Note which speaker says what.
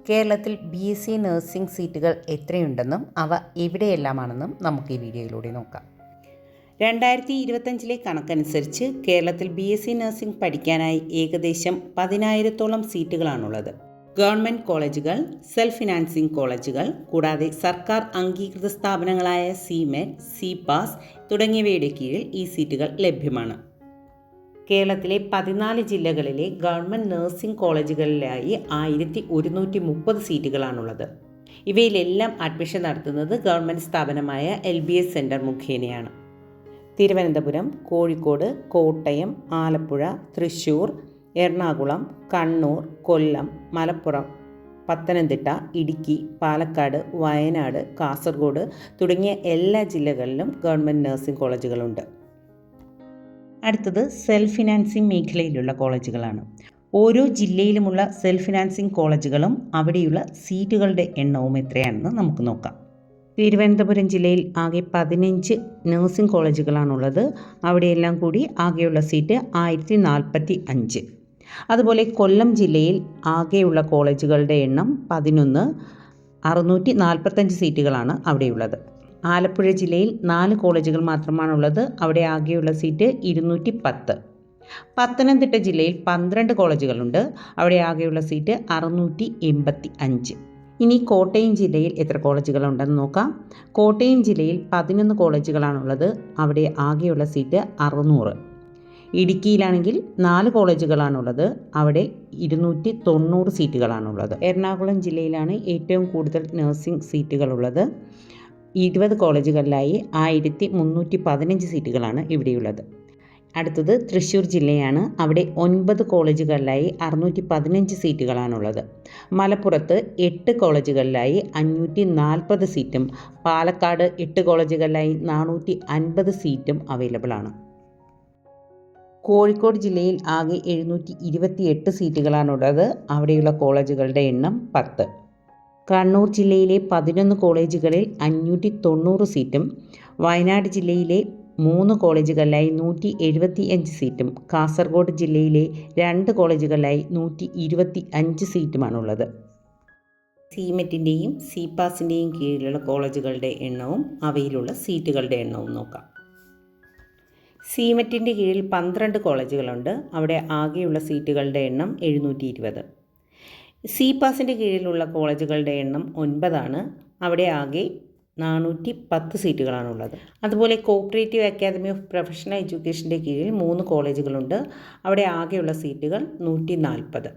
Speaker 1: കേരളത്തിൽ BSc nursing സീറ്റുകൾ എത്രയുണ്ടെന്നും അവ എവിടെയെല്ലാമാണെന്നും നമുക്ക് ഈ വീഡിയോയിലൂടെ നോക്കാം. 2025 കണക്കനുസരിച്ച് കേരളത്തിൽ BSc നഴ്സിംഗ് പഠിക്കാനായി ഏകദേശം 10,000-ഓളം സീറ്റുകളാണുള്ളത്. ഗവൺമെൻറ് കോളേജുകൾ, സെൽഫ് ഫിനാൻസിംഗ് കോളേജുകൾ, കൂടാതെ സർക്കാർ അംഗീകൃത സ്ഥാപനങ്ങളായ CMET, CPAS തുടങ്ങിയവയുടെ കീഴിൽ ഈ സീറ്റുകൾ ലഭ്യമാണ്. കേരളത്തിലെ 14 ജില്ലകളിലെ ഗവൺമെൻറ് നഴ്സിംഗ് കോളേജുകളിലായി 1130 സീറ്റുകളാണുള്ളത്. ഇവയിലെല്ലാം അഡ്മിഷൻ നടത്തുന്നത് ഗവൺമെൻറ് സ്ഥാപനമായ LBS സെൻറ്റർ മുഖേനയാണ്. തിരുവനന്തപുരം, കോഴിക്കോട്, കോട്ടയം, ആലപ്പുഴ, തൃശ്ശൂർ, എറണാകുളം, കണ്ണൂർ, കൊല്ലം, മലപ്പുറം, പത്തനംതിട്ട, ഇടുക്കി, പാലക്കാട്, വയനാട്, കാസർഗോഡ് തുടങ്ങിയ എല്ലാ ജില്ലകളിലും ഗവൺമെൻറ് നഴ്സിംഗ് കോളേജുകളുണ്ട്. അടുത്തത് സെൽഫ് ഫിനാൻസിംഗ് മേഖലയിലുള്ള കോളേജുകളാണ്. ഓരോ ജില്ലയിലുമുള്ള സെൽഫ് ഫിനാൻസിംഗ് കോളേജുകളും അവിടെയുള്ള സീറ്റുകളുടെ എണ്ണവും എത്രയാണെന്ന് നമുക്ക് നോക്കാം. തിരുവനന്തപുരം ജില്ലയിൽ ആകെ 15 നഴ്സിംഗ് കോളേജുകളാണുള്ളത്. അവിടെയെല്ലാം കൂടി ആകെയുള്ള സീറ്റ് 1045. അതുപോലെ കൊല്ലം ജില്ലയിൽ ആകെയുള്ള കോളേജുകളുടെ എണ്ണം 11, 645 സീറ്റുകളാണ് അവിടെയുള്ളത്. ആലപ്പുഴ ജില്ലയിൽ 4 കോളേജുകൾ മാത്രമാണുള്ളത്. അവിടെ ആകെയുള്ള സീറ്റ് 210. പത്തനംതിട്ട ജില്ലയിൽ 12 കോളേജുകളുണ്ട്. അവിടെ ആകെയുള്ള സീറ്റ് 685. ഇനി കോട്ടയം ജില്ലയിൽ എത്ര കോളേജുകളുണ്ടെന്ന് നോക്കാം. കോട്ടയം ജില്ലയിൽ 11 കോളേജുകളാണുള്ളത്. അവിടെ ആകെയുള്ള സീറ്റ് 600. ഇടുക്കിയിലാണെങ്കിൽ 4 കോളേജുകളാണുള്ളത്. അവിടെ 290 സീറ്റുകളാണുള്ളത്. എറണാകുളം ജില്ലയിലാണ് ഏറ്റവും കൂടുതൽ നഴ്സിംഗ് സീറ്റുകളുള്ളത്. 20 കോളേജുകളിലായി 1315 സീറ്റുകളാണ് ഇവിടെയുള്ളത്. അടുത്തത് തൃശ്ശൂർ ജില്ലയാണ്. അവിടെ 9 കോളേജുകളിലായി 615 സീറ്റുകളാണുള്ളത്. മലപ്പുറത്ത് 8 കോളേജുകളിലായി 540 സീറ്റും പാലക്കാട് 8 കോളേജുകളിലായി 450 സീറ്റും അവൈലബിൾ ആണ്. കോഴിക്കോട് ജില്ലയിൽ ആകെ 728 സീറ്റുകളാണുള്ളത്. അവിടെയുള്ള കോളേജുകളുടെ എണ്ണം 10. കണ്ണൂർ ജില്ലയിലെ 11 കോളേജുകളിൽ 590 സീറ്റും വയനാട് ജില്ലയിലെ 3 കോളേജുകളിലായി 175 സീറ്റും കാസർഗോഡ് ജില്ലയിലെ 2 കോളേജുകളിലായി 125 സീറ്റുമാണുള്ളത്. CMETൻ്റെയും CPASൻ്റെയും കീഴിലുള്ള കോളേജുകളുടെ എണ്ണവും അവയിലുള്ള സീറ്റുകളുടെ എണ്ണവും നോക്കാം. CMETൻ്റെ കീഴിൽ 12 കോളേജുകളുണ്ട്. അവിടെ ആകെയുള്ള സീറ്റുകളുടെ എണ്ണം 720. CPASൻ്റെ കീഴിലുള്ള കോളേജുകളുടെ എണ്ണം 9 ആണ്. അവിടെ ആകെ 410 സീറ്റുകളാണുള്ളത്. അതുപോലെ കോഓപ്പറേറ്റീവ് അക്കാദമി ഓഫ് പ്രൊഫഷണൽ എഡ്യൂക്കേഷൻ്റെ കീഴിൽ 3 കോളേജുകളുണ്ട്. അവിടെ ആകെയുള്ള സീറ്റുകൾ 140.